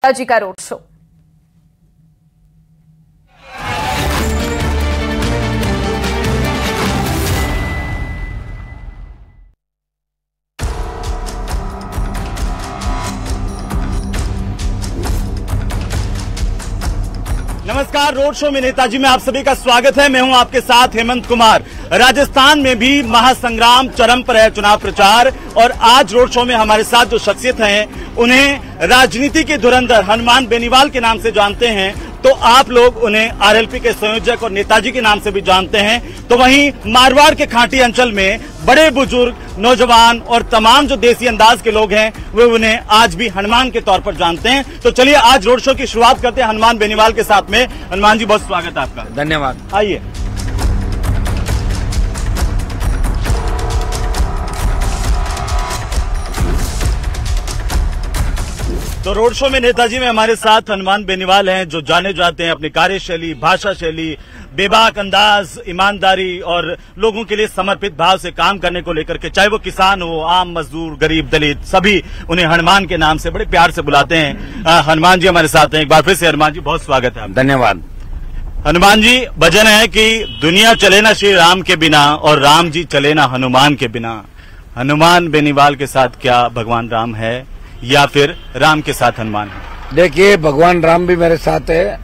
जी का road show. नमस्कार, road show में नेताजी में आप सभी का स्वागत है। मैं हूं आपके साथ हेमंत कुमार। राजस्थान में भी महासंग्राम चरम पर है, चुनाव प्रचार। और आज रोड शो में हमारे साथ जो शख्सियत हैं उन्हें राजनीति के धुरंधर हनुमान बेनीवाल के नाम से जानते हैं, तो आप लोग उन्हें आरएलपी के संयोजक और नेताजी के नाम से भी जानते हैं। तो वहीं मारवाड़ के खांटी अंचल में बड़े बुजुर्ग, नौजवान और तमाम जो देसी अंदाज के लोग हैं वे उन्हें आज भी हनुमान के तौर पर जानते हैं। तो चलिए आज रोड शो की शुरुआत करते हैं हनुमान बेनीवाल के साथ में। हनुमान जी, बहुत स्वागत है आपका। धन्यवाद। आइए। तो रोड शो में नेताजी में हमारे साथ हनुमान बेनीवाल हैं, जो जाने जाते हैं अपनी कार्यशैली, भाषा शैली, बेबाक अंदाज, ईमानदारी और लोगों के लिए समर्पित भाव से काम करने को लेकर के, चाहे वो किसान हो, आम मजदूर, गरीब, दलित, सभी उन्हें हनुमान के नाम से बड़े प्यार से बुलाते हैं। हनुमान जी हमारे साथ हैं। एक बार फिर से हनुमान जी, बहुत स्वागत है। धन्यवाद। हनुमान जी, वचन है कि दुनिया चले ना श्री राम के बिना और राम जी चले ना हनुमान के बिना। हनुमान बेनीवाल के साथ क्या भगवान राम है या फिर राम के साथ हनुमान है? देखिए, भगवान राम भी मेरे साथ है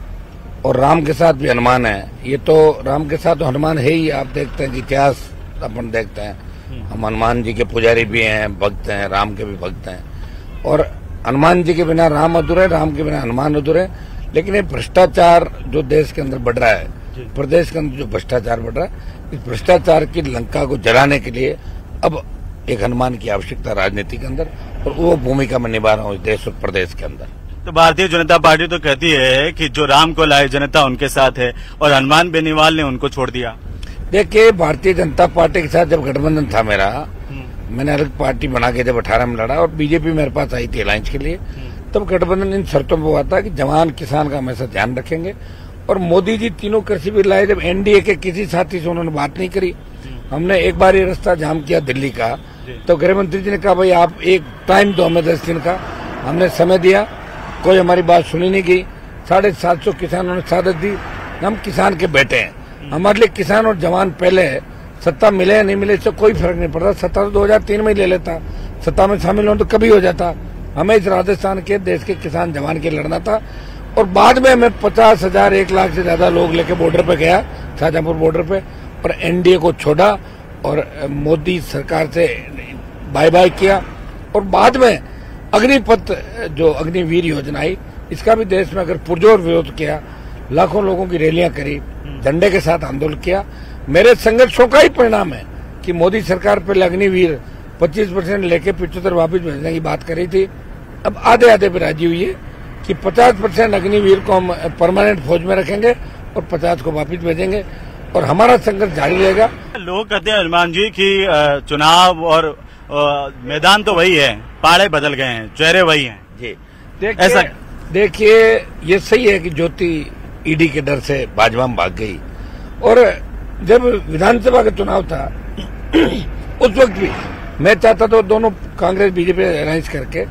और राम के साथ भी हनुमान है। ये तो राम के साथ तो हनुमान है ही। आप देखते हैं कि इतिहास अपन देखते हैं, हम हनुमान जी के पुजारी भी हैं, भक्त हैं, राम के भी भक्त हैं। और हनुमान जी के बिना राम अधूरे, राम के बिना हनुमान अधूरे। लेकिन ये भ्रष्टाचार जो देश के अंदर बढ़ रहा है, प्रदेश के अंदर जो भ्रष्टाचार बढ़ रहा है, इस भ्रष्टाचार की लंका को जलाने के लिए अब एक हनुमान की आवश्यकता राजनीति के अंदर, और वो भूमिका में निभा रहा हूँ देश और प्रदेश के अंदर। तो भारतीय जनता पार्टी तो कहती है कि जो राम को लाए जनता उनके साथ है, और हनुमान बेनीवाल ने उनको छोड़ दिया। देखिए, भारतीय जनता पार्टी के साथ जब गठबंधन था मेरा, मैंने अलग पार्टी बना के जब 18 में लड़ा और बीजेपी मेरे पास आई थी अलायंस के लिए, तब गठबंधन इन शर्तों पर हुआ था कि जवान किसान का हमेशा ध्यान रखेंगे। और मोदी जी तीनों कृषि बिल लाए, जब एनडीए के किसी साथी से उन्होंने बात नहीं करी। हमने एक बार ये रास्ता जाम किया दिल्ली का, तो गृह मंत्री जी ने कहा भाई आप एक टाइम दो हमें 10 दिन का। हमने समय दिया, कोई हमारी बात सुनी नहीं गई। 750 किसानों ने शहादत दी। हम किसान के बेटे हैं, हमारे लिए किसान और जवान पहले है। सत्ता मिले या नहीं मिले इससे कोई फर्क नहीं पड़ता। सत्ता तो 2003 में ही ले लेता, सत्ता में शामिल हो तो कभी हो जाता। हमें इस राजस्थान के देश के किसान जवान के लड़ना था। और बाद में मैं 50,000 1 लाख से ज्यादा लोग लेके बॉर्डर पे गया, शाहजहांपुर बॉर्डर पे, और एनडीए को छोड़ा और मोदी सरकार से बाय बाय किया। और बाद में अग्निपथ जो अग्निवीर योजना आई, इसका भी देश में अगर पुरजोर विरोध किया, लाखों लोगों की रैलियां करी, झंडे के साथ आंदोलन किया। मेरे संघर्षों का ही परिणाम है कि मोदी सरकार पहले अग्निवीर 25% लेके 75 वापिस भेजने की बात करी थी। अब आधे आधे पे राजी हुई है कि 50% अग्निवीर को हम परमानेंट फौज में रखेंगे और 50 को वापिस भेजेंगे, और हमारा संघर्ष जारी रहेगा। लोग कहते हैं हनुमान जी की चुनाव और मैदान तो वही है, पाड़े बदल गए हैं, चेहरे वही हैं। जी, देखिए ये सही है कि ज्योति ईडी के डर से भाजपा में भाग गई। और जब विधानसभा का चुनाव था उस वक्त भी मैं चाहता था दोनों कांग्रेस बीजेपी अलायंस करके,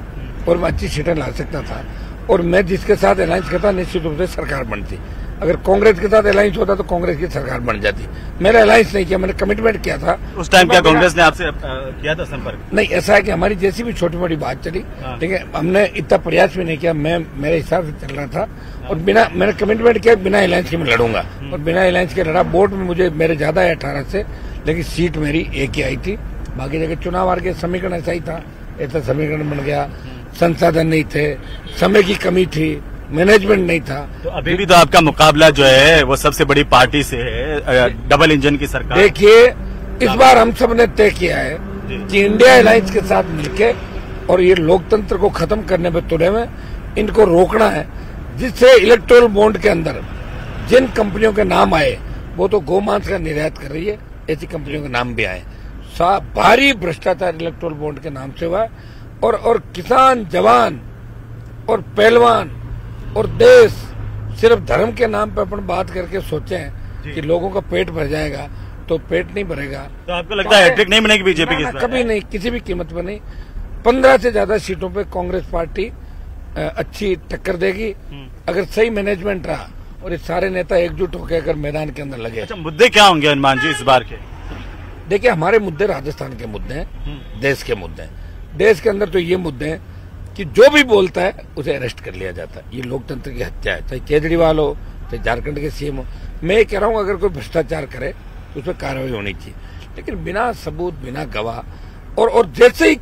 और मैं अच्छी सीटें ला सकता था। और मैं जिसके साथ अलायंस करता निश्चित रूप से सरकार बनती। अगर कांग्रेस के साथ अलायंस होता तो कांग्रेस की सरकार बन जाती। मैंने अलायंस नहीं किया, मैंने कमिटमेंट किया था। उस टाइम क्या कांग्रेस ने आपसे किया था संपर्क? नहीं, ऐसा है कि हमारी जैसी भी छोटी मोटी बात चली, ठीक है, हमने इतना प्रयास भी नहीं किया। मैं मेरे हिसाब से चल रहा था, और बिना मैंने कमिटमेंट किया बिना अलायंस के मैं लड़ूंगा, और बिना अलायंस के लड़ा। वोट में मुझे मेरे ज्यादा है 18 से, लेकिन सीट मेरी एक ही आई थी। बाकी जगह चुनाव हार के समीकरण ऐसा ही था, ऐसा समीकरण बन गया। संसाधन नहीं थे, समय की कमी थी, मैनेजमेंट नहीं था। तो अभी भी तो आपका मुकाबला जो है वो सबसे बड़ी पार्टी से है, डबल इंजन की सरकार। देखिए, इस बार हम सब ने तय किया है कि इंडिया अलायंस के साथ मिलके, और ये लोकतंत्र को खत्म करने में तुले में इनको रोकना है, जिससे इलेक्टोरल बॉन्ड के अंदर जिन कंपनियों के नाम आए वो तो गोमांस का निर्यात कर रही है, ऐसी कंपनियों के नाम भी आए। भारी भ्रष्टाचार इलेक्टोरल बॉन्ड के नाम से हुआ है। और किसान, जवान और पहलवान और देश सिर्फ धर्म के नाम पर अपन बात करके सोचे हैं कि लोगों का पेट भर जाएगा, तो पेट नहीं भरेगा। तो आपको लगता है हैट्रिक नहीं बनेगी बीजेपी की? कभी नहीं, किसी भी कीमत पर नहीं। 15 से ज्यादा सीटों पे कांग्रेस पार्टी अच्छी टक्कर देगी अगर सही मैनेजमेंट रहा और ये सारे नेता एकजुट होकर अगर मैदान के अंदर लगे। अच्छा, मुद्दे क्या होंगे हनुमान जी इस बार के? देखिए, हमारे मुद्दे राजस्थान के मुद्दे हैं, देश के मुद्दे हैं। देश के अंदर तो ये मुद्दे हैं कि जो भी बोलता है उसे अरेस्ट कर लिया जाता है। ये लोकतंत्र की हत्या है, चाहे केजरीवाल हो चाहे झारखंड के सीएम हो। मैं ये कह रहा हूँ अगर कोई भ्रष्टाचार करे तो उस पर कार्रवाई होनी चाहिए, लेकिन बिना सबूत बिना गवाह और जैसे ही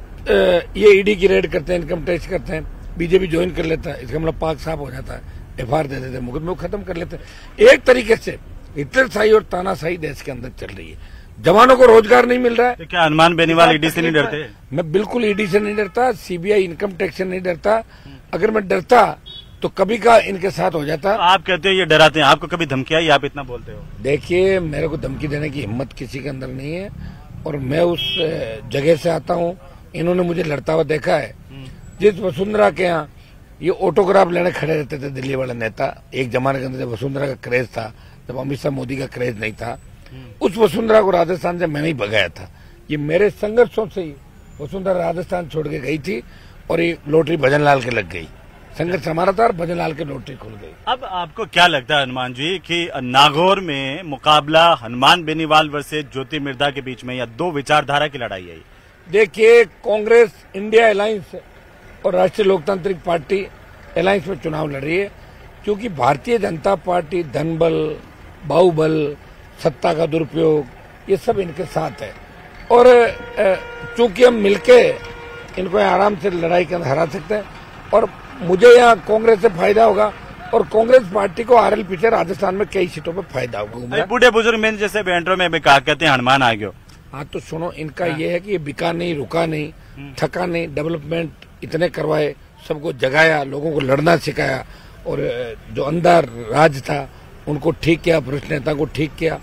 ये ईडी की रेड करते हैं, इनकम टैक्स करते हैं, बीजेपी ज्वाइन कर लेता है, इसका मतलब पाक साफ हो जाता है, एफआईआर दे देते हैं, मुकदमे को खत्म कर लेते हैं। एक तरीके से हिटलरशाही और तानाशाही देश के अंदर चल रही है। जवानों को रोजगार नहीं मिल रहा है। तो क्या हनुमान बेनीवाल ईडी से नहीं डरते? मैं बिल्कुल ईडी से नहीं डरता, सीबीआई इनकम टैक्स से नहीं डरता। अगर मैं डरता तो कभी का इनके साथ हो जाता। तो आप कहते हो ये डराते हैं, आपको कभी धमकी आई? आप इतना बोलते हो। देखिए, मेरे को धमकी देने की हिम्मत किसी के अंदर नहीं है और मैं उस जगह से आता हूँ। इन्होंने मुझे लड़ता हुआ देखा है। जिस वसुंधरा के यहाँ ये ऑटोग्राफ लेने खड़े रहते थे दिल्ली वाले नेता, एक जमाने के अंदर जब वसुंधरा का क्रेज था, जब अमित शाह मोदी का क्रेज नहीं था, उस वसुंधरा को राजस्थान से मैंने ही भगाया था। ये मेरे संघर्षों से ही वसुंधरा राजस्थान छोड़ के गई थी और ये लॉटरी भजनलाल के लग गई। संघर्ष हमारा था और भजनलाल की लॉटरी खुल गई। अब आपको क्या लगता है हनुमान जी कि नागौर में मुकाबला हनुमान बेनीवाल वर्सेस ज्योति मिर्धा के बीच में या दो विचारधारा की लड़ाई है? देखिए, कांग्रेस इंडिया अलायंस और राष्ट्रीय लोकतांत्रिक पार्टी अलायंस में चुनाव लड़ रही है, क्योंकि भारतीय जनता पार्टी धनबल, बाहुबल, सत्ता का दुरुपयोग ये सब इनके साथ है और चूंकि हम मिलके इनको आराम से लड़ाई के अंदर हरा सकते हैं और मुझे यहाँ कांग्रेस से फायदा होगा और कांग्रेस पार्टी को आरएल पीछे राजस्थान में कई सीटों पर फायदा होगा। बूढ़े बुजुर्ग में जैसे बैंटरों में भी कहा कहते हैं हनुमान आ गयो। हाँ, तो सुनो, इनका ये है कि ये बिका नहीं, रुका नहीं, थका नहीं, डेवलपमेंट इतने करवाए, सबको जगाया, लोगों को लड़ना सिखाया और जो अंदर राज था उनको ठीक किया, भ्रष्ट नेता को ठीक किया।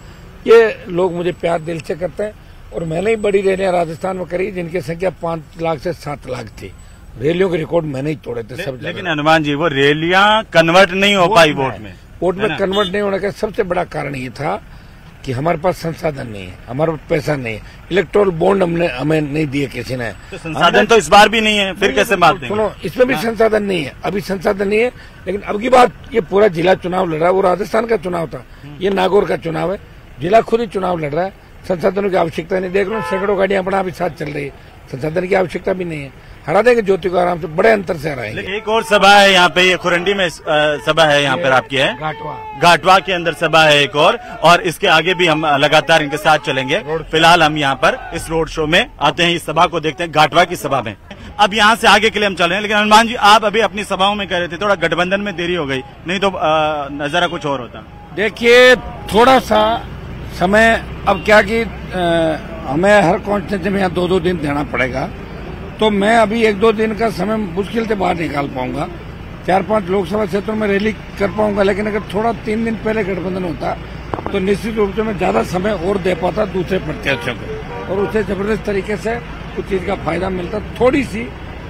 ये लोग मुझे प्यार दिल से करते हैं और मैंने ही बड़ी रैलियां राजस्थान में करी जिनकी संख्या 5 लाख से 7 लाख थी। रैलियों के रिकॉर्ड मैंने ही तोड़े थे सब। लेकिन हनुमान जी वो रैलियां कन्वर्ट नहीं हो पाई वोट में कन्वर्ट नहीं होने का सबसे बड़ा कारण ये था कि हमारे पास संसाधन नहीं है, हमारे पास पैसा नहीं है, इलेक्टोरल बॉन्ड हमें नहीं दिए किसी ने। तो संसाधन तो इस बार भी नहीं है, फिर कैसे बात? सुनो, इसमें भी संसाधन नहीं है, अभी संसाधन नहीं है। लेकिन अब की बात, ये पूरा जिला चुनाव लड़ रहा है, वो राजस्थान का चुनाव था, ये नागौर का चुनाव है, जिला खुद ही चुनाव लड़ रहा है। संसाधनों की आवश्यकता नहीं, देख लो सैकड़ों गाड़ियां अपना अभी साथ चल रही है, संसाधन की आवश्यकता भी नहीं है। हरा देंगे ज्योति को आराम से, बड़े अंतर से हराएंगे। एक और सभा है यहाँ पे, ये खुरंडी में सभा है यहाँ पर आपकी है, घाटवा के अंदर सभा है एक और इसके आगे भी हम लगातार इनके साथ चलेंगे। फिलहाल हम यहाँ पर इस रोड शो में आते हैं, इस सभा को देखते हैं, घाटवा की सभा में। अब यहाँ से आगे के लिए हम चल रहे हैं, लेकिन हनुमान जी आप अभी अपनी सभाओं में कह रहे थे थोड़ा गठबंधन में देरी हो गई, नहीं तो नजारा कुछ और होता। देखिए, थोड़ा सा समय अब क्या कि हमें हर कॉन्स्टिट्यूंसी में यहाँ 2-2 दिन देना पड़ेगा, तो मैं अभी 1-2 दिन का समय मुश्किल से बाहर निकाल पाऊंगा। 4-5 लोकसभा क्षेत्रों में रैली कर पाऊंगा, लेकिन अगर थोड़ा 3 दिन पहले गठबंधन होता तो निश्चित रूप से मैं ज्यादा समय और दे पाता दूसरे प्रत्याशियों को और उसे जबरदस्त तरीके से कुछ चीज का फायदा मिलता। थोड़ी सी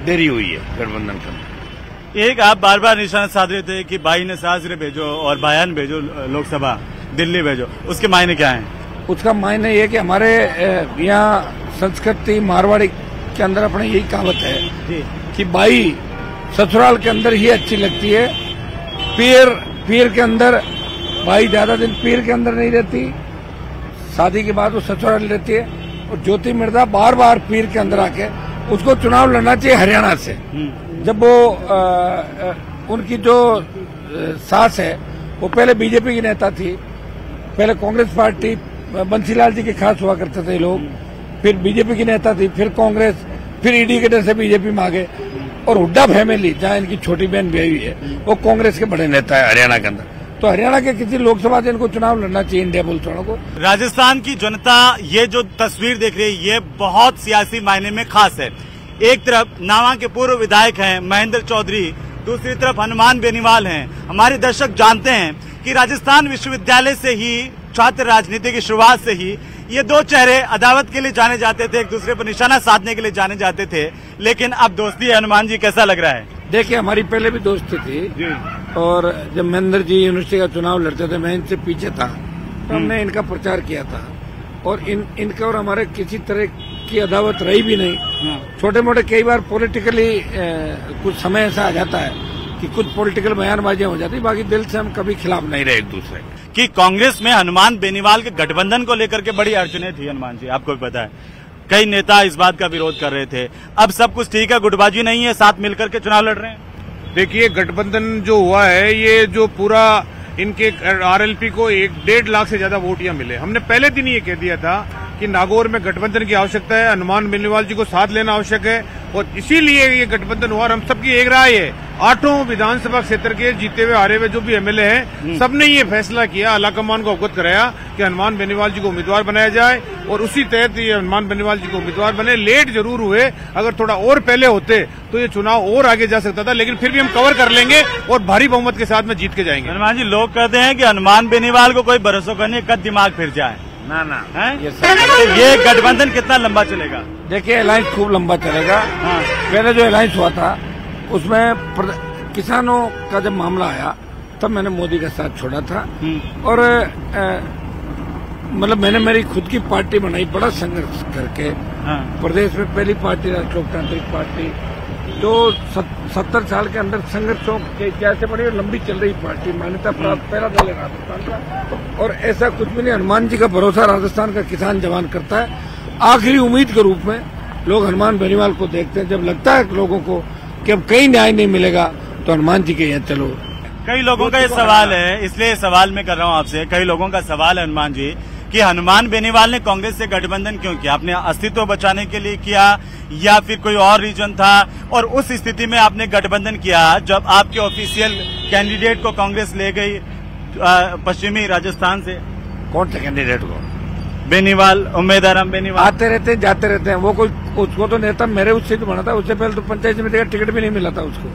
देरी हुई है गठबंधन करने। एक आप बार बार निशाना साध रहे थे कि भाई ने साजरे भेजो और बयान भेजो, लोकसभा दिल्ली भेजो, उसके मायने क्या है? उसका मायने ये कि हमारे यहाँ संस्कृति मारवाड़ी के अंदर अपने यही कहावत है कि बाई ससुराल के अंदर ही अच्छी लगती है, पीर के अंदर बाई ज्यादा दिन पीर के अंदर नहीं रहती, शादी के बाद वो ससुराल रहती है। और ज्योति मिर्धा बार बार पीर के अंदर आके उसको चुनाव लड़ना चाहिए हरियाणा से। जब वो उनकी जो सास है वो पहले बीजेपी की नेता थी, पहले कांग्रेस पार्टी बंसीलाल जी के खास हुआ करते थे लोग, फिर बीजेपी की नेता थी, फिर कांग्रेस, फिर ईडी के डर से बीजेपी में आ गए। और हुड्डा फैमिली जहाँ इनकी छोटी बहन ब्याही हुई है वो कांग्रेस के बड़े नेता है हरियाणा के अंदर। तो हरियाणा के किसी लोकसभा से इनको चुनाव लड़ना चाहिए इंडिया पुलिस वालों को। राजस्थान की जनता ये जो तस्वीर देख रही है ये बहुत सियासी मायने में खास है। एक तरफ नावा के पूर्व विधायक हैं महेंद्र चौधरी, दूसरी तरफ हनुमान बेनीवाल हैं। हमारे दर्शक जानते हैं कि राजस्थान विश्वविद्यालय से ही छात्र राजनीति की शुरुआत से ही ये दो चेहरे अदावत के लिए जाने जाते थे, एक दूसरे पर निशाना साधने के लिए जाने जाते थे, लेकिन अब दोस्ती है। हनुमान जी कैसा लग रहा है? देखिए, हमारी पहले भी दोस्ती थी और जब महेंद्र जी यूनिवर्सिटी का चुनाव लड़ते थे मैं इनसे पीछे था, तो हमने इनका प्रचार किया था और इनका और हमारे किसी तरह की अदावत रही भी नहीं। छोटे मोटे कई बार पॉलिटिकली कुछ समय ऐसा आ जाता है कि कुछ पॉलिटिकल बयानबाजियां हो जाती, बाकी दिल से हम कभी खिलाफ नहीं रहे एक दूसरे कि कांग्रेस में हनुमान बेनीवाल के गठबंधन को लेकर के बड़ी अड़चने थी। हनुमान जी, आपको भी पता है, कई नेता इस बात का विरोध कर रहे थे। अब सब कुछ ठीक है, गुटबाजी नहीं है, साथ मिलकर के चुनाव लड़ रहे हैं। देखिए, गठबंधन जो हुआ है, ये जो पूरा इनके आरएलपी को 1.5 लाख से ज्यादा वोट यहाँ मिले। हमने पहले दिन ये कह दिया था कि नागौर में गठबंधन की आवश्यकता है, हनुमान बेनीवाल जी को साथ लेना आवश्यक है, और इसीलिए ये गठबंधन हुआ। और हम सबकी एक राय है, 8 विधानसभा क्षेत्र के जीते हुए हारे हुए जो भी एमएलए हैं, सबने ये फैसला किया, आलाकमान को अवगत कराया कि हनुमान बेनीवाल जी को उम्मीदवार बनाया जाए, और उसी तहत ये हनुमान बेनीवाल जी को उम्मीदवार बने। लेट जरूर हुए, अगर थोड़ा और पहले होते तो ये चुनाव और आगे जा सकता था, लेकिन फिर भी हम कवर कर लेंगे और भारी बहुमत के साथ में जीत के जाएंगे। हनुमान जी, लोग कहते हैं कि हनुमान बेनीवाल को कोई भरोसा करने कद दिमाग फिर जाए। ना ये गठबंधन कितना लंबा चलेगा? देखिए, अलायंस खूब लंबा चलेगा। पहले जो अलायंस हुआ था उसमें किसानों का जब मामला आया तब मैंने मोदी का साथ छोड़ा था, और मतलब मैंने मेरी खुद की पार्टी बनाई, बड़ा संघर्ष करके। प्रदेश में पहली पार्टी राष्ट्रीय लोकतांत्रिक पार्टी, जो 70 साल के अंदर संघर्षों के इतिहास से बड़ी और लंबी चल रही पार्टी, मान्यता प्राप्त पहला दल है राजस्थान का। और ऐसा कुछ भी नहीं, हनुमान जी का भरोसा राजस्थान का किसान जवान करता है। आखिरी उम्मीद के रूप में लोग हनुमान बेनीवाल को देखते हैं। जब लगता है लोगों को कि अब कहीं न्याय नहीं मिलेगा तो हनुमान जी के यहाँ चलो। कई लोगों का ये सवाल है, इसलिए सवाल मैं कर रहा हूँ आपसे, कई लोगों का सवाल है हनुमान जी कि हनुमान बेनीवाल ने कांग्रेस से गठबंधन क्यों किया? अपने अस्तित्व बचाने के लिए किया या फिर कोई और रीजन था? और उस स्थिति में आपने गठबंधन किया जब आपके ऑफिशियल कैंडिडेट को कांग्रेस ले गई पश्चिमी राजस्थान से। कौन से कैंडिडेट को? बेनीवाल, उम्मीदवार बेनीवाल आते रहते हैं, जाते रहते हैं। वो कोई, उसको तो नेता मेरे उससे तो बना था। उससे पहले तो पंचायत समिति का टिकट भी नहीं मिला था उसको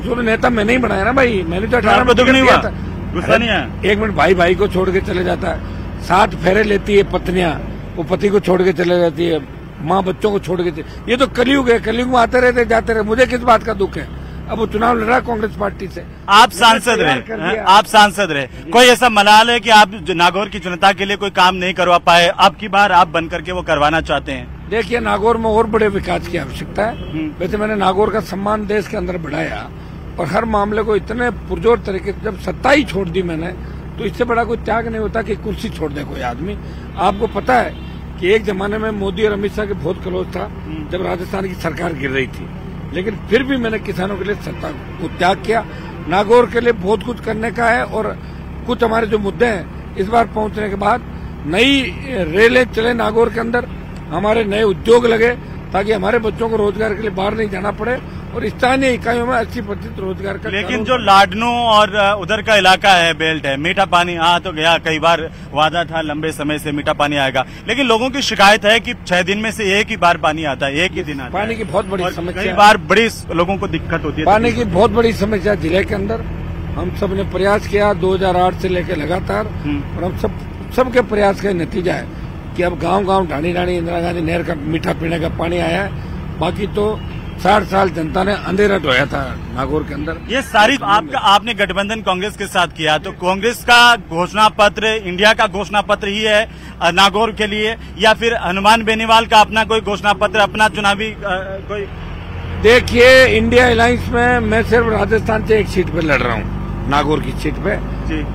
तो नेता मैंने ही बनाया ना भाई। मैंने तो 18 में दिया था। गुस्सा नहीं है? एक मिनट, भाई को छोड़ के चले जाता है, 7 फेरे लेती है पत्नियां, वो पति को छोड़ के चले जाती है, माँ बच्चों को छोड़ के। ये तो कलयुग है, कलयुग में आते रहते जाते रहे। मुझे किस बात का दुख है? अब वो चुनाव लड़ रहा कांग्रेस पार्टी से। आप सांसद रहे, आप सांसद रहे, कोई ऐसा मलाल है कि आप नागौर की जनता के लिए कोई काम नहीं करवा पाए, अब की बार आप बन करके वो करवाना चाहते हैं? देखिए, नागौर में और बड़े विकास की आवश्यकता है। वैसे मैंने नागौर का सम्मान देश के अंदर बढ़ाया, और हर मामले को इतने पुरजोर तरीके से जब सत्ता ही छोड़ दी मैंने, तो इससे बड़ा कोई त्याग नहीं होता कि कुर्सी छोड़ दे कोई आदमी। आपको पता है कि एक जमाने में मोदी और अमित शाह के बहुत क्लोज था जब राजस्थान की सरकार गिर रही थी, लेकिन फिर भी मैंने किसानों के लिए सत्ता को त्याग किया। नागौर के लिए बहुत कुछ करने का है, और कुछ हमारे जो मुद्दे हैं इस बार पहुंचने के बाद, नई रेलें चले नागौर के अंदर, हमारे नए उद्योग लगे, ताकि हमारे बच्चों को रोजगार के लिए बाहर नहीं जाना पड़े, और स्थानीय इकाइयों में 80% रोजगार का। लेकिन जो लाडनू और उधर का इलाका है, बेल्ट है, मीठा पानी आ तो गया, कई बार वादा था लंबे समय से मीठा पानी आएगा, लेकिन लोगों की शिकायत है कि 6 दिन में से एक ही बार पानी आता है, एक ही दिन आता है। पानी की बहुत बड़ी समस्या, कई बार बड़ी लोगों को दिक्कत होती है। पानी की बहुत बड़ी समस्या जिले के अंदर। हम सब ने प्रयास किया 2008 से लेकर लगातार, और हम सबके प्रयास का नतीजा है कि अब गांव-गांव, ढाणी-ढाणी इंदिरा गांधी नहर का मीठा पीने का पानी आया है। बाकी तो 60 साल जनता ने अंधेरा ढोया था नागौर के अंदर। ये सारी आपने गठबंधन कांग्रेस के साथ किया, तो कांग्रेस का घोषणा पत्र इंडिया का घोषणा पत्र ही है नागौर के लिए, या फिर हनुमान बेनीवाल का अपना कोई घोषणा पत्र, अपना चुनावी कोई? देखिए, इंडिया अलायंस में मैं सिर्फ राजस्थान से एक सीट पे लड़ रहा हूँ, नागौर की सीट पे।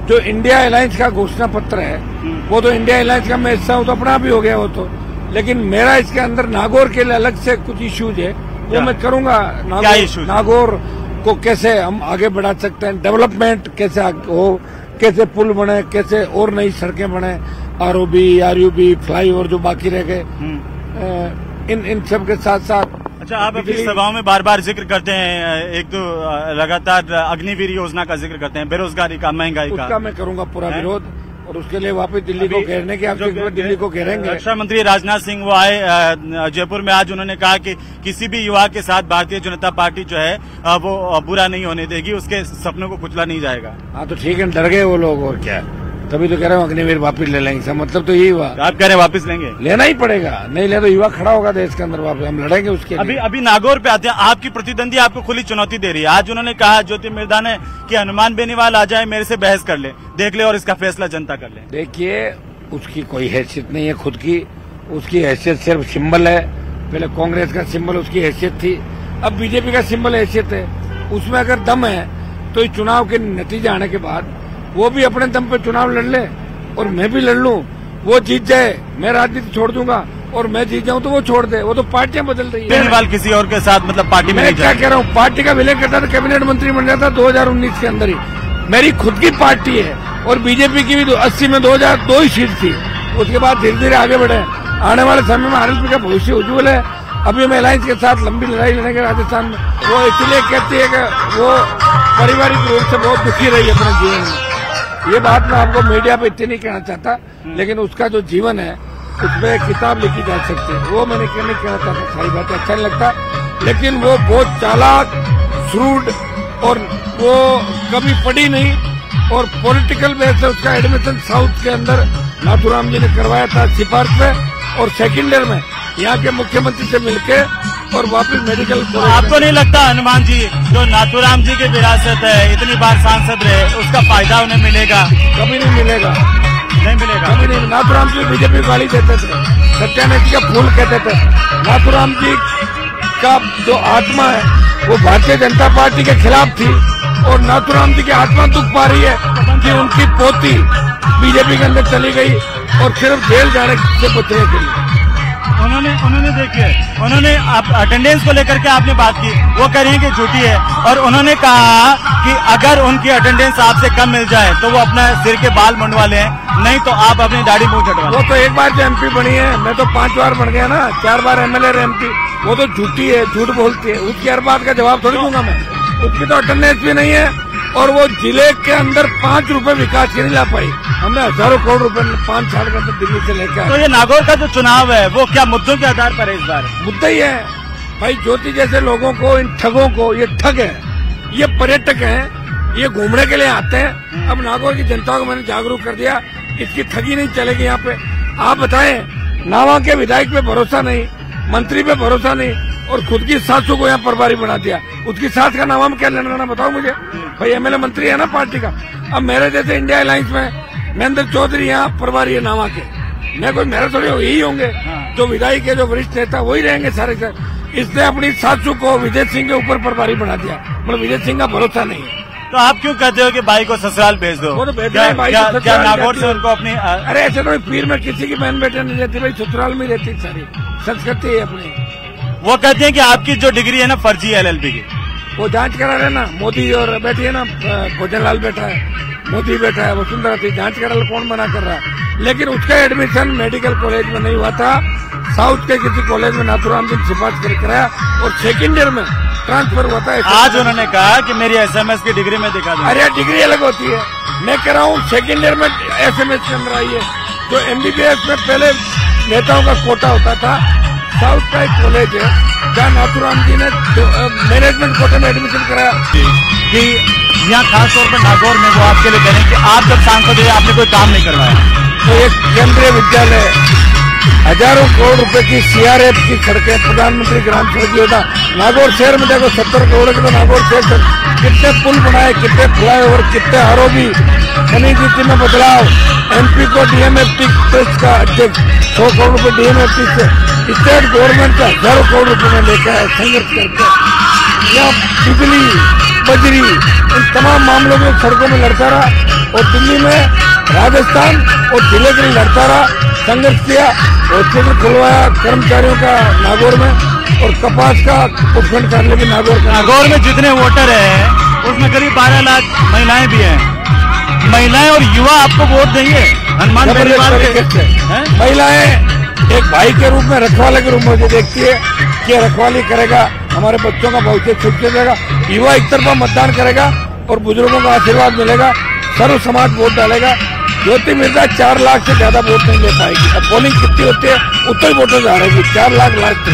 जो इंडिया अलायंस का घोषणा पत्र है वो तो इंडिया अलायंस का मैं हिस्सा हूँ, तो अपना भी हो गया वो तो। लेकिन मेरा इसके अंदर नागौर के लिए अलग से कुछ इश्यूज है, वो मैं करूंगा। नागौर को कैसे हम आगे बढ़ा सकते हैं, डेवलपमेंट कैसे हो, कैसे पुल बने, कैसे और नई सड़कें बने, आरयूबी, फ्लाईओवर जो बाकी रह गए, इन सब के साथ साथ। अच्छा, आप अपनी सभाओं में बार बार जिक्र करते हैं, एक तो लगातार अग्निवीर योजना का जिक्र करते हैं, बेरोजगारी का, महंगाई का। उसका मैं करूंगा पूरा विरोध, और उसके लिए वापस दिल्ली को घेरने की आवश्यकता, दिल्ली को घेरेंगे। रक्षा मंत्री राजनाथ सिंह वो आए जयपुर में आज, उन्होंने कहा कि किसी भी युवा के साथ भारतीय जनता पार्टी जो है वो बुरा नहीं होने देगी, उसके सपनों को कुचला नहीं जाएगा। हाँ, तो ठीक है, डर गए वो लोग, और क्या, तभी तो कह रहा हूँ अग्निवीर वापिस ले लेंगे। सब मतलब तो यही हुआ। आप कह रहे हैं वापिस लेंगे? लेना ही पड़ेगा, नहीं ले तो युवा खड़ा होगा देश के अंदर वापस, हम लड़ेंगे उसके लिए। अभी नागौर पे आते हैं, आपकी प्रतिद्वंदी आपको खुली चुनौती दे रही है। आज उन्होंने कहा, ज्योति मिर्धा ने, कि हनुमान बेनीवाल आ जाए, मेरे से बहस कर ले, देख ले, और इसका फैसला जनता कर ले। देखिए, उसकी कोई हैसियत नहीं है खुद की, उसकी हैसियत सिर्फ सिंबल है। पहले कांग्रेस का सिंबल उसकी हैसियत थी, अब बीजेपी का सिंबल हैसियत है। उसमें अगर दम है तो इस चुनाव के नतीजे आने के बाद वो भी अपने दम पे चुनाव लड़ ले और मैं भी लड़ लूं, वो जीत जाए मैं राजनीति छोड़ दूंगा और मैं जीत जाऊं तो वो छोड़ दे। वो तो पार्टियां बदल रही है। केजरीवाल किसी और के साथ मतलब पार्टी में मैं क्या कह रहा हूँ, पार्टी का विलय करता तो कैबिनेट मंत्री बन जाता 2019 के अंदर ही। मेरी खुद की पार्टी है और बीजेपी की भी 80 में 2002 ही सीट थी। उसके बाद धीरे धीरे आगे बढ़े। आने वाले समय में आरएलपी का भविष्य उज्जवल है। अभी हम अलायंस के साथ लंबी लड़ाई लड़ेंगे राजस्थान में। वो इसलिए कहती है कि वो पारिवारिक रूप से बहुत दुखी रही है अपने जीवन में। ये बात मैं आपको मीडिया पे इतनी नहीं कहना चाहता, लेकिन उसका जो जीवन है उसमें किताब लिखी जा सकती है। वो मैंने नहीं कहना चाहता, सारी बातें अच्छा नहीं लगता, लेकिन वो बहुत चालाक, श्रूड और वो कभी पढ़ी नहीं और पॉलिटिकल बेस से उसका एडमिशन साउथ के अंदर नाथुराम जी ने करवाया था सिफारिश पे, और सेकेंड ईयर में यहाँ के मुख्यमंत्री से मिलके और वापस मेडिकल। तो आपको नहीं लगता हनुमान जी जो नाथुराम जी की विरासत है, इतनी बार सांसद रहे, उसका फायदा उन्हें मिलेगा? कभी नहीं मिलेगा, नहीं मिलेगा, कभी नहीं। नाथुराम जी बीजेपी गाली देते थे, सत्यानंद जी का फूल कहते थे। नाथुराम जी का जो आत्मा है वो भारतीय जनता पार्टी के खिलाफ थी और नाथुराम जी की आत्मा दुख पा रही है कि उनकी पोती बीजेपी के अंदर चली गई और सिर्फ जेल जाने से बचने के लिए। उन्होंने देखिए, उन्होंने अटेंडेंस को लेकर के आपने बात की, वो कह रही है कि झूठी है, और उन्होंने कहा कि अगर उनकी अटेंडेंस आपसे कम मिल जाए तो वो अपना सिर के बाल मुंडवा लें, नहीं तो आप अपनी दाढ़ी मुंह कटवा लें। वो तो एक बार जो एमपी बनी है, मैं तो 5 बार बन गया ना, 4 बार एमएलए एमपी। वो तो झूठी है, झूठ बोलती है, उसकी हर बात का जवाब थोड़ी दूंगा मैं। उसकी तो अटेंडेंस भी नहीं है और वो जिले के अंदर 5 रुपए विकास के नहीं ला पाई। हमने हजारों करोड़ रुपए 5 साल के अंदर दिल्ली से लेकर। तो ये नागौर का जो चुनाव है वो क्या मुद्दों के आधार पर है इस बार? मुद्दा ही है भाई, ज्योति जैसे लोगों को, इन ठगों को, ये ठग है, ये पर्यटक हैं, ये घूमने के लिए आते हैं। अब नागौर की जनता को मैंने जागरूक कर दिया, इसकी ठगी नहीं चलेगी यहाँ पे। आप बताएं, नावा के विधायक पे भरोसा नहीं, मंत्री पे भरोसा नहीं, और खुद की सासू को यहाँ प्रभारी बना दिया। उसकी सास का नाम क्या लेना, बताओ मुझे भाई। एमएलए मंत्री है ना पार्टी का। अब मेरे जैसे इंडिया अलायंस में महेंद्र चौधरी यहाँ प्रभारी है नावा के, मैं कोई मेरे थोड़े यही होंगे। जो विधायक है, जो वरिष्ठ नेता, वही रहेंगे सारे। इसने अपनी सासू को विजय सिंह के ऊपर प्रभारी बना दिया, मतलब विजय सिंह का भरोसा नहीं है। तो आप क्यों कहते हो कि भाई को ससुराल भेज दो? वो तो भेज रहे हैं भाई, क्या नागौर से उनको अपनी? अरे ऐसे तो पीर में किसी की बहन बेटे नहीं रहती भाई, ससुराल में रहती सारी संस्कृति है अपनी। वो कहते हैं कि आपकी जो डिग्री है ना फर्जी है एलएलबी की, वो जांच करा रहे ना। मोदी और बैठी है ना, भोजनलाल बैठा है, मोदी बैठा है, वसुंधरा थी, जांच करा, कौन मना कर रहा है? लेकिन उसका एडमिशन मेडिकल कॉलेज में नहीं हुआ था, साउथ के किसी कॉलेज में नाथुराम जी सिफारिश कर कराया और सेकेंड ईयर में ट्रांसफर हुआ था। आज उन्होंने कहा कि मेरी एसएमएस की डिग्री में दिखा दूं। अरे डिग्री अलग होती है, मैं कह रहा हूँ सेकेंड ईयर में एसएमएस के अंदर आई है। जो एमबीबीएस में पहले नेताओं का कोटा होता था, साउथ का एक कॉलेज है जहाँ नाथुराम जी ने मैनेजमेंट कोटे में एडमिशन कराया। कि यहाँ खास तौर पर नागौर में वो आपके लिए कह रहे हैं कि आप जब सांसद हुए आपने कोई काम नहीं करवाया। तो एक केंद्रीय विद्यालय, हजारों करोड़ रुपए की सीआरएफ की सड़कें, प्रधानमंत्री ग्राम सड़क योजना, नागौर शहर में देखो 70 करोड़ के तो नागौर शहर कितने पुल बनाए, कितने फ्लाईओवर, कितने आरओबी, खनिज नीति में बदलाव, एमपी को डीएमएफटी ट्रस्ट का अध्यक्ष 100 करोड़ रुपए डीएमएफटी से, स्टेट गवर्नमेंट का हजारों करोड़ रुपए में लेकर है संघर्ष करके। यहाँ बिजली, बजरी, इन तमाम मामलों में सड़कों में लड़ता रहा और दिल्ली में, राजस्थान और जिले के लिए लड़ता रहा, संघर्ष किया, हॉस्पिटल खुलवाया कर्मचारियों का नागौर में और कपास का उपखंड करने की नागौर में जितने वोटर हैं उसमें करीब 12 लाख महिलाएं भी हैं। महिलाएं और युवा आपको वोट देंगे हनुमान परिवार के? महिलाएं एक भाई के रूप में, रखवाले के रूप में मुझे देखती है कि रखवाली करेगा, हमारे बच्चों का भविष्य छुट जाएगा। युवा एक तरफा मतदान करेगा और बुजुर्गों का आशीर्वाद मिलेगा, सर्व समाज वोट डालेगा। ज्योति मिर्जा 4 लाख से ज्यादा वोट नहीं ले पाएगी। अब पोलिंग कितनी होती है उतना ही वोटर हारेगी, 4 लाख लास्ट।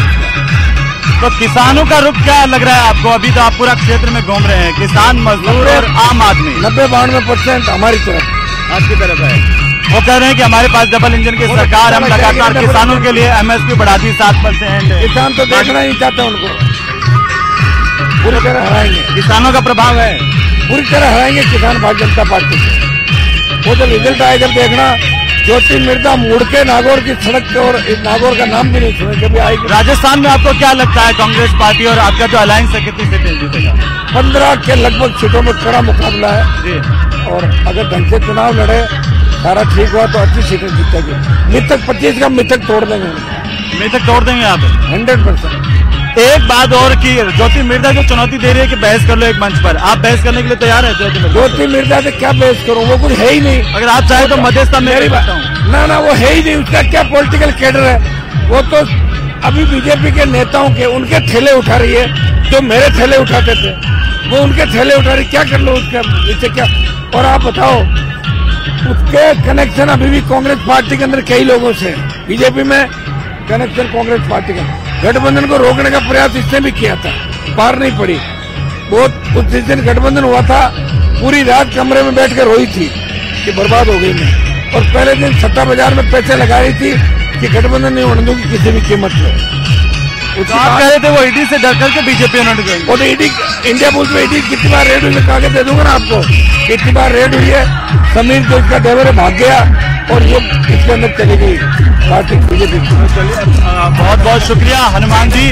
तो किसानों का रुख क्या लग रहा है आपको? अभी तो आप पूरा क्षेत्र में घूम रहे हैं, किसान, मजदूर और आम आदमी 90-92% हमारी तरफ, आपकी तरफ है। वो कह रहे हैं कि हमारे पास डबल इंजन की सरकार, हम लगातार किसानों के लिए एमएसपी बढ़ा दी 7%। किसान तो देखना ही चाहते हैं, उनको पूरी तरह हराएंगे। किसानों का प्रभाव है, पूरी तरह हराएंगे किसान भारतीय जनता पार्टी से। वो जब रिजल्ट आए जब देखना ज्योति मिर्जा मुड़ के नागौर की सड़क पे और नागौर का नाम भी नहीं सुने कभी आएगी। राजस्थान में आपको क्या लगता है, कांग्रेस पार्टी और आपका जो अलायंस है कितनी सीटें जीतेगा? 15 के लगभग सीटों में कड़ा मुकाबला है जी। और अगर ढंग से चुनाव लड़े, सारा ठीक हुआ तो अच्छी सीटें जीतेगी। मिथक 25 का मिथक तोड़ देंगे, मिथक तोड़ देंगे आप 100%। एक बात और की ज्योति मिर्जा जो चुनौती दे रही है कि बहस कर लो एक मंच पर, आप बहस करने के लिए तैयार है? ज्योति मिर्जा से क्या बहस करूं, वो कुछ है ही नहीं। अगर आप चाहे तो मध्यस्थता मेरी बात हूँ ना वो है ही नहीं, उसका क्या पॉलिटिकल कैडर है। वो तो अभी बीजेपी के नेताओं के उनके ठेले उठा रही है, जो मेरे ठेले उठाते थे वो उनके ठेले उठा रही। क्या कर लो उसका, इससे क्या। और आप बताओ, उसके कनेक्शन अभी भी कांग्रेस पार्टी के अंदर कई लोगों से, बीजेपी में कनेक्शन कांग्रेस पार्टी का। गठबंधन को रोकने का प्रयास इसने भी किया था, पार नहीं पड़ी। बहुत जिस दिन गठबंधन हुआ था पूरी रात कमरे में बैठ कर रोई थी कि बर्बाद हो गई मैं। और पहले दिन सट्टा बाजार में पैसे लगा रही थी कि गठबंधन नहीं होने दूंगी किसी भी कीमत पे। तो आप कह रहे थे वो ईडी से डर करके बीजेपी उन्होंने गई। और ईडी, इंडिया पुलिस में ईडी कितनी बार रेड हुई, मैं कागज दे दूंगा ना आपको, कितनी बार रेड हुई है। समीर जो इसका ड्राइवर है भाग गया और ये इसके अंदर चली गई पार्टी बीजेपी। बहुत बहुत शुक्रिया हनुमान जी।